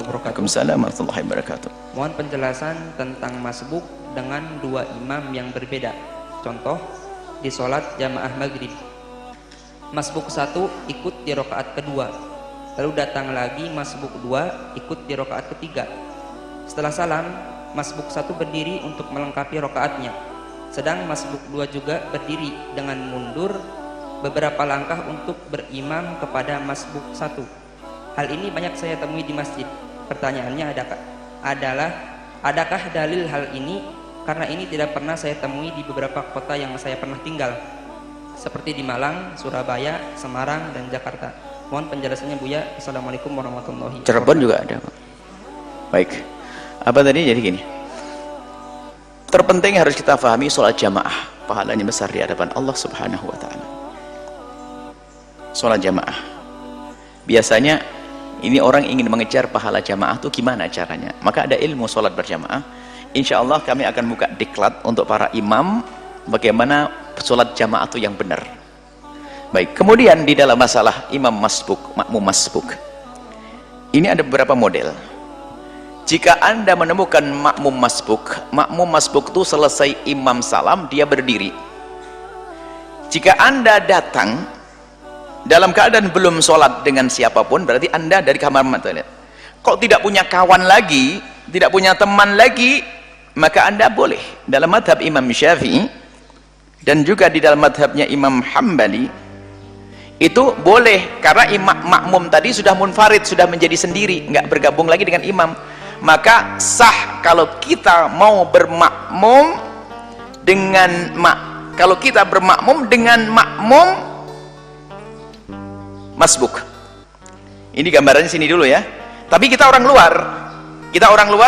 wabarakatuh. Waalaikumsalam warahmatullahi wabarakatuh. Mohon penjelasan tentang masbuk dengan dua imam yang berbeda. Contoh, di sholat jamaah maghrib, masbuk satu ikut di rakaat kedua, lalu datang lagi masbuk dua ikut di rakaat ketiga. Setelah salam, masbuk satu berdiri untuk melengkapi rakaatnya, sedang masbuk dua juga berdiri dengan mundur beberapa langkah untuk berimam kepada masbuk satu. Hal ini banyak saya temui di masjid. Pertanyaannya adakah dalil hal ini? Karena ini tidak pernah saya temui di beberapa kota yang saya pernah tinggal, seperti di Malang, Surabaya, Semarang, dan Jakarta. Mohon penjelasannya Buya. Assalamualaikum warahmatullahi wabarakatuh. Cirebon juga ada. Baik. Apa tadi? Jadi gini. Terpenting harus kita pahami sholat jamaah, pahalanya besar di hadapan Allah Subhanahu wa taala. Sholat jamaah. Biasanya ini orang ingin mengejar pahala jamaah itu gimana caranya? Maka ada ilmu sholat berjamaah. Insya Allah kami akan buka diklat untuk para imam bagaimana sholat jamaah itu yang benar. Baik, kemudian di dalam masalah imam masbuk, makmum masbuk, ini ada beberapa model. Jika anda menemukan makmum masbuk itu selesai imam salam dia berdiri. Jika anda datang dalam keadaan belum sholat dengan siapapun, berarti anda dari kamar mandi. Kok tidak punya kawan lagi, tidak punya teman lagi, maka anda boleh. Dalam madhab Imam Syafi'i dan juga di dalam madhabnya Imam Hambali itu boleh, karena imam makmum tadi sudah munfarid, sudah menjadi sendiri, nggak bergabung lagi dengan imam. Maka sah kalau kita mau bermakmum dengan makmum masbuk. Ini gambarannya sini dulu ya. Tapi kita orang luar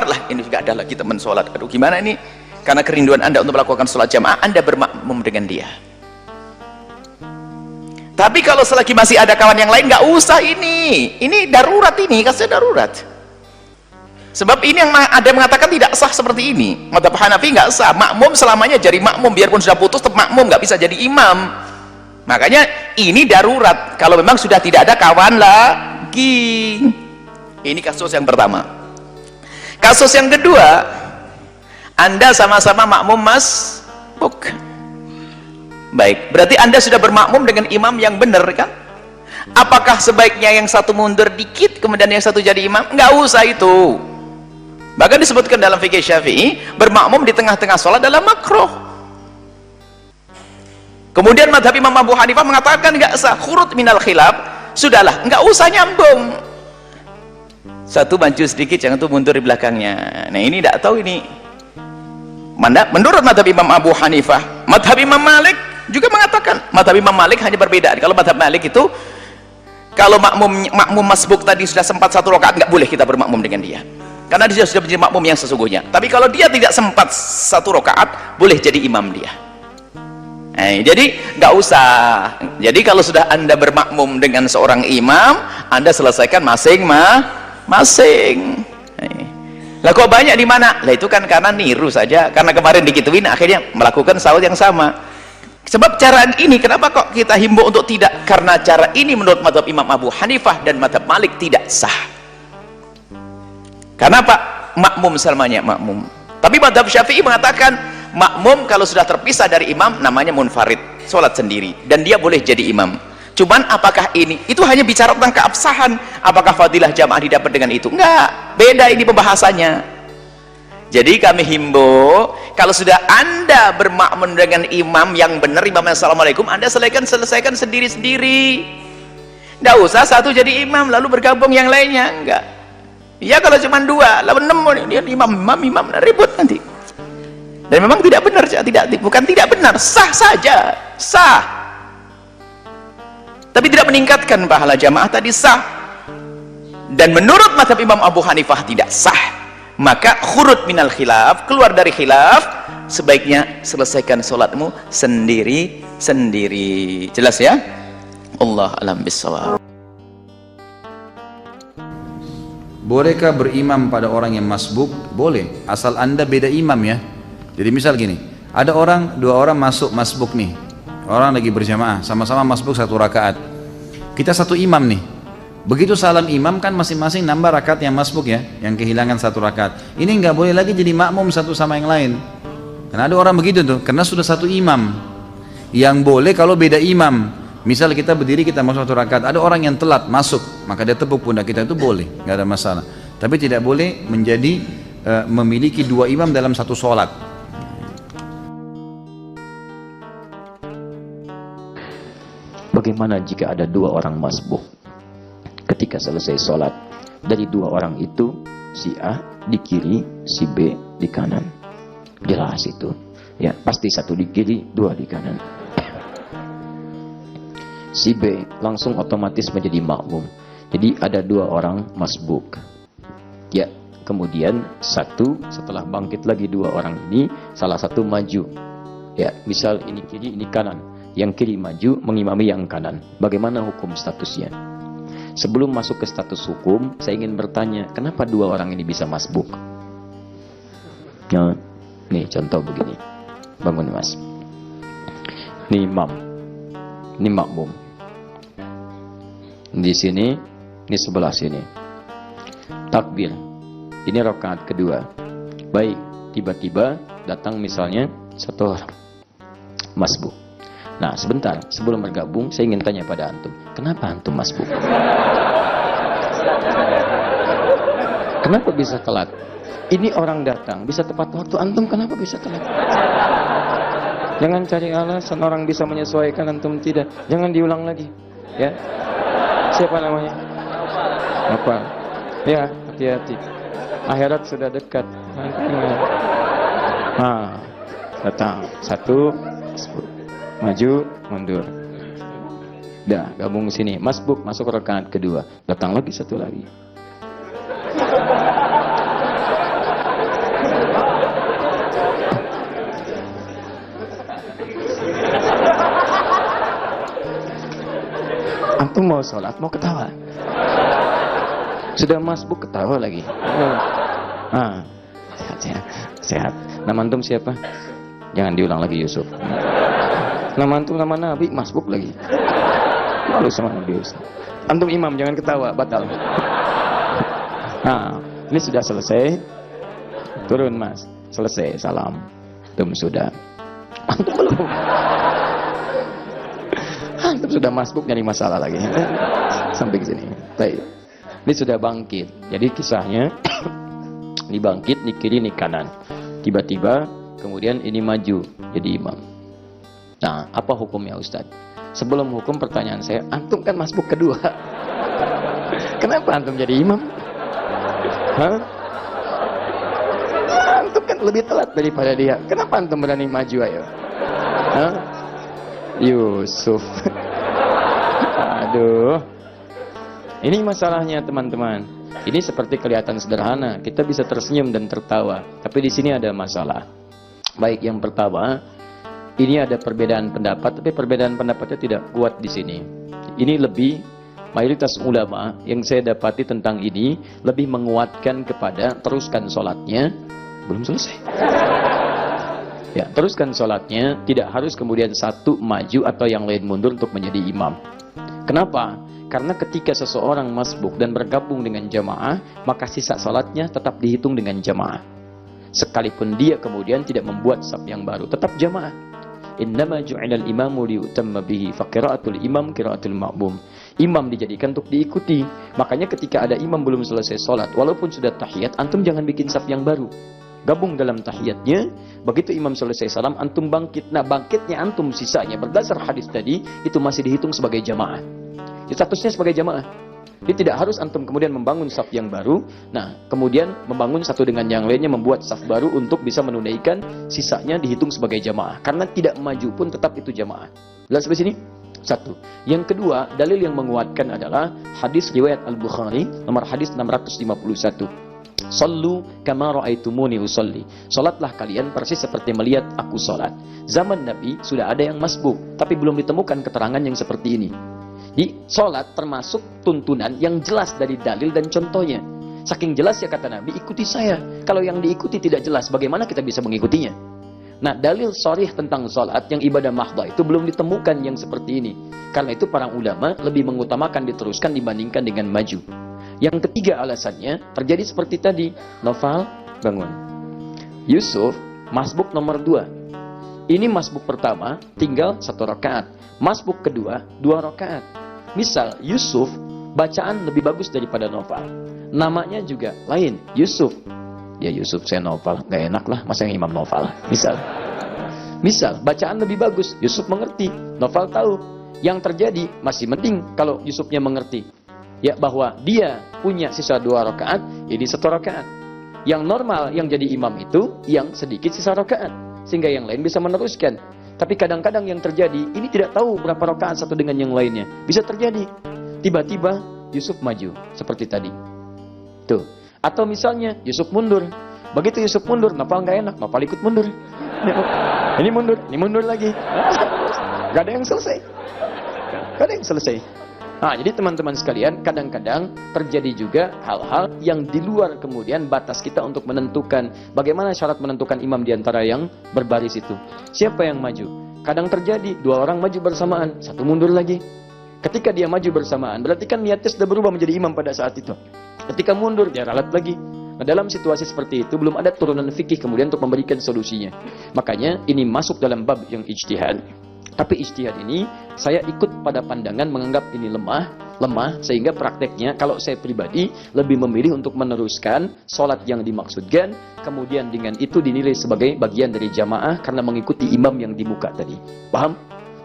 lah, ini juga ada lagi teman sholat. Aduh gimana ini? Karena kerinduan anda untuk melakukan sholat jamaah, anda bermakmum dengan dia. Tapi kalau selagi masih ada kawan yang lain, nggak usah ini darurat, ini kasusnya darurat. Sebab ini yang ada yang mengatakan tidak sah seperti ini. Madhab Hanafi nggak sah, makmum selamanya jadi makmum, biarpun sudah putus tetap makmum, nggak bisa jadi imam. Makanya ini darurat kalau memang sudah tidak ada kawan lagi. Ini kasus yang pertama. Kasus yang kedua, anda sama-sama makmum masbuk. Baik, berarti anda sudah bermakmum dengan imam yang benar kan? Apakah sebaiknya yang satu mundur dikit kemudian yang satu jadi imam? Nggak usah itu. Bahkan disebutkan dalam fikih Syafi'i, bermakmum di tengah-tengah sholat adalah makruh. Kemudian madhab Imam Abu Hanifah mengatakan nggak sah, khurut minal khilaf, sudahlah, nggak usah nyambung. Satu maju sedikit, jangan tuh mundur di belakangnya. Nah ini tidak tahu ini. Menurut madhab Imam Abu Hanifah, madhab Imam Malik juga mengatakan, madhab Imam Malik hanya berbeda. Kalau madhab Malik itu, kalau makmum masbuk tadi sudah sempat satu rakaat, nggak boleh kita bermakmum dengan dia. Karena dia sudah menjadi makmum yang sesungguhnya. Tapi kalau dia tidak sempat satu rakaat, boleh jadi imam dia. Jadi nggak usah. Jadi kalau sudah anda bermakmum dengan seorang imam, anda selesaikan masing-masing. Lah kok banyak di mana? Lah itu kan karena niru saja. Karena kemarin dikituin, akhirnya melakukan saud yang sama. Sebab cara ini kenapa kok kita himbau untuk tidak? Karena cara ini menurut madhab Imam Abu Hanifah dan madhab Malik tidak sah. Karena apa? Makmum selamanya makmum. Tapi madhab Syafi'i mengatakan makmum kalau sudah terpisah dari imam namanya munfarid, sholat sendiri, dan dia boleh jadi imam. Cuman apakah itu hanya bicara tentang keabsahan, apakah fadilah jamaah didapat dengan itu? Enggak, beda ini pembahasannya. Jadi kami himbau, kalau sudah anda bermakmum dengan imam yang benar, imam assalamualaikum, anda selesaikan sendiri-sendiri. Nggak usah satu jadi imam lalu bergabung yang lainnya, enggak. Ya kalau cuma dua, lalu enam, dia imam ribut nanti. Dan memang tidak benar, bukan tidak benar, sah saja, sah. Tapi tidak meningkatkan pahala jamaah tadi sah. Dan menurut mazhab Imam Abu Hanifah tidak sah. Maka khurut minal khilaf, keluar dari khilaf, sebaiknya selesaikan sholatmu sendiri-sendiri. Jelas ya? Allah alam bissawab. Bolehkah berimam pada orang yang masbuk? Boleh, asal anda beda imam ya. Jadi misal gini, ada dua orang masuk masbuk nih, orang lagi berjamaah, sama-sama masbuk satu rakaat. Kita satu imam nih, Begitu salam imam kan masing-masing nambah rakaat yang masbuk ya, yang kehilangan satu rakaat. Ini nggak boleh lagi jadi makmum satu sama yang lain. Karena ada orang begitu tuh, karena sudah satu imam. Yang boleh kalau beda imam. Misal kita berdiri, kita masuk satu rakaat, ada orang yang telat masuk, maka dia tepuk pundak kita, itu boleh, nggak ada masalah. Tapi tidak boleh menjadi memiliki dua imam dalam satu sholat. Bagaimana jika ada dua orang masbuk? Ketika selesai sholat, dari dua orang itu, si A di kiri, si B di kanan. Jelas itu. Ya, pasti satu di kiri, dua di kanan. Si B langsung otomatis menjadi makmum. Jadi ada dua orang masbuk. Ya, kemudian satu setelah bangkit lagi dua orang ini, salah satu maju. Ya, misal ini kiri, ini kanan. Yang kiri maju mengimami yang kanan. Bagaimana hukum statusnya? Sebelum masuk ke status hukum, saya ingin bertanya, kenapa dua orang ini bisa masbuk? Ya, nih contoh begini. Bangun mas. Ini imam. Ini makmum. Di sini, ini sebelah sini. Takbir. Ini rakaat kedua. Baik, tiba-tiba datang misalnya satu orang masbuk. Nah, sebentar sebelum bergabung, saya ingin tanya pada antum, kenapa antum masbuk? Kenapa bisa telat? Ini orang datang bisa tepat waktu, antum kenapa bisa telat? Jangan cari alasan, orang bisa menyesuaikan, antum tidak. Jangan diulang lagi, ya. Siapa namanya? Apa? Ya, hati-hati. Akhirat sudah dekat. Nah, datang satu, maju, mundur. Dah, gabung sini. Masbuk, masuk rakaat kedua. Datang lagi satu lagi. Antum mau sholat, mau ketawa. Sudah masbuk ketawa lagi. Ah, sehat, sehat. Nama antum siapa? Jangan diulang lagi Yusuf. Nama antum nama Nabi, masbuk lagi. Malu sama Nabi Yusuf. Antum imam, jangan ketawa, batal. Nah, ini sudah selesai. Turun mas, selesai, salam. Antum sudah. Antum belum. Antum sudah masbuk nyari masalah lagi. Sampai ke sini. Baik. Ini sudah bangkit. Jadi kisahnya, ini bangkit, ini kiri, ini kanan. Tiba-tiba, kemudian ini maju jadi imam. Nah, apa hukumnya Ustadz? Sebelum hukum, pertanyaan saya, antum kan masbuk kedua. Kenapa antum jadi imam? Hah? Antum kan lebih telat daripada dia. Kenapa antum berani maju, ayo? Hah? Yusuf. Aduh. Ini masalahnya teman-teman. Ini seperti kelihatan sederhana. Kita bisa tersenyum dan tertawa. Tapi di sini ada masalah. Baik, yang pertama, ini ada perbedaan pendapat, tapi perbedaan pendapatnya tidak kuat di sini. Ini lebih, mayoritas ulama yang saya dapati tentang ini, lebih menguatkan kepada teruskan sholatnya, belum selesai. Ya, teruskan sholatnya, tidak harus kemudian satu maju atau yang lain mundur untuk menjadi imam. Kenapa? Karena ketika seseorang masbuk dan bergabung dengan jamaah, maka sisa sholatnya tetap dihitung dengan jamaah. Sekalipun dia kemudian tidak membuat saf yang baru, tetap jamaah. Innama ju'ilal imamu liyutamma bihi fa qira'atul imam qira'atul ma'mum. Imam dijadikan untuk diikuti. Makanya ketika ada imam belum selesai sholat, walaupun sudah tahiyat, antum jangan bikin saf yang baru. Gabung dalam tahiyatnya. Begitu imam selesai salam, antum bangkit. Nah, bangkitnya antum sisanya berdasar hadis tadi itu masih dihitung sebagai jamaah. Statusnya sebagai jamaah. Jadi tidak harus antum kemudian membangun saf yang baru. Nah, kemudian membangun satu dengan yang lainnya, membuat saf baru untuk bisa menunaikan, sisanya dihitung sebagai jamaah. Karena tidak maju pun tetap itu jamaah. Jelas sampai sini? Satu. Yang kedua, dalil yang menguatkan adalah hadis riwayat Al-Bukhari, nomor hadis 651. Sallu kama ra'aitumuni usolli. Salatlah kalian persis seperti melihat aku salat. Zaman Nabi sudah ada yang masbuk, tapi belum ditemukan keterangan yang seperti ini. Di sholat termasuk tuntunan yang jelas dari dalil dan contohnya. Saking jelas ya kata Nabi, ikuti saya. Kalau yang diikuti tidak jelas, bagaimana kita bisa mengikutinya? Nah, dalil sharih tentang sholat yang ibadah mahdhah itu belum ditemukan yang seperti ini. Karena itu para ulama lebih mengutamakan diteruskan dibandingkan dengan maju. Yang ketiga alasannya terjadi seperti tadi. Noval bangun. Yusuf masbuk nomor 2. Ini masbuk pertama tinggal 1 rakaat. Masbuk kedua 2 rakaat. Misal Yusuf bacaan lebih bagus daripada Noval. Namanya juga lain, Yusuf. Ya Yusuf saya Noval, gak enak lah masa yang Imam Noval. Misal bacaan lebih bagus, Yusuf mengerti, Noval tahu. Yang terjadi masih mending kalau Yusufnya mengerti. Ya bahwa dia punya sisa 2 rakaat, ini 1 rakaat. Yang normal yang jadi imam itu yang sedikit sisa rakaat, sehingga yang lain bisa meneruskan. Tapi kadang-kadang yang terjadi ini tidak tahu berapa rakaat satu dengan yang lainnya. Bisa terjadi tiba-tiba Yusuf maju seperti tadi. Tuh. Atau misalnya Yusuf mundur. Begitu Yusuf mundur, Noval nggak enak, Noval ikut mundur. Ini mundur lagi. Gak ada yang selesai. Nah, jadi teman-teman sekalian, kadang-kadang terjadi juga hal-hal yang di luar kemudian batas kita untuk menentukan bagaimana syarat menentukan imam di antara yang berbaris itu. Siapa yang maju? Kadang terjadi 2 orang maju bersamaan, 1 mundur lagi. Ketika dia maju bersamaan, berarti kan niatnya sudah berubah menjadi imam pada saat itu. Ketika mundur, dia ralat lagi. Nah, dalam situasi seperti itu, belum ada turunan fikih kemudian untuk memberikan solusinya. Makanya, ini masuk dalam bab yang ijtihad. Tapi ijtihad ini, saya ikut pada pandangan menganggap ini lemah, sehingga prakteknya, kalau saya pribadi, lebih memilih untuk meneruskan sholat yang dimaksudkan, kemudian dengan itu dinilai sebagai bagian dari jamaah, karena mengikuti imam yang di muka tadi. Paham?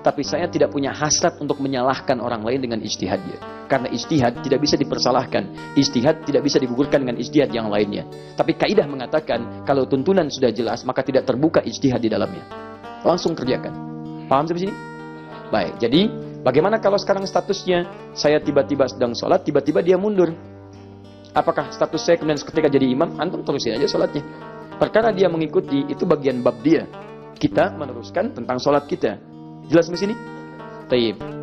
Tapi saya tidak punya hasrat untuk menyalahkan orang lain dengan ijtihadnya. Karena ijtihad tidak bisa dipersalahkan. Ijtihad tidak bisa digugurkan dengan ijtihad yang lainnya. Tapi kaidah mengatakan, kalau tuntunan sudah jelas, maka tidak terbuka ijtihad di dalamnya. Langsung kerjakan. Paham sampai sini? Baik, jadi bagaimana kalau sekarang statusnya, saya tiba-tiba sedang sholat, tiba-tiba dia mundur. Apakah status saya kemudian ketika jadi imam? Antum terusin aja sholatnya. Perkara dia mengikuti, itu bagian bab dia. Kita meneruskan tentang sholat kita. Jelas di sini? Taib.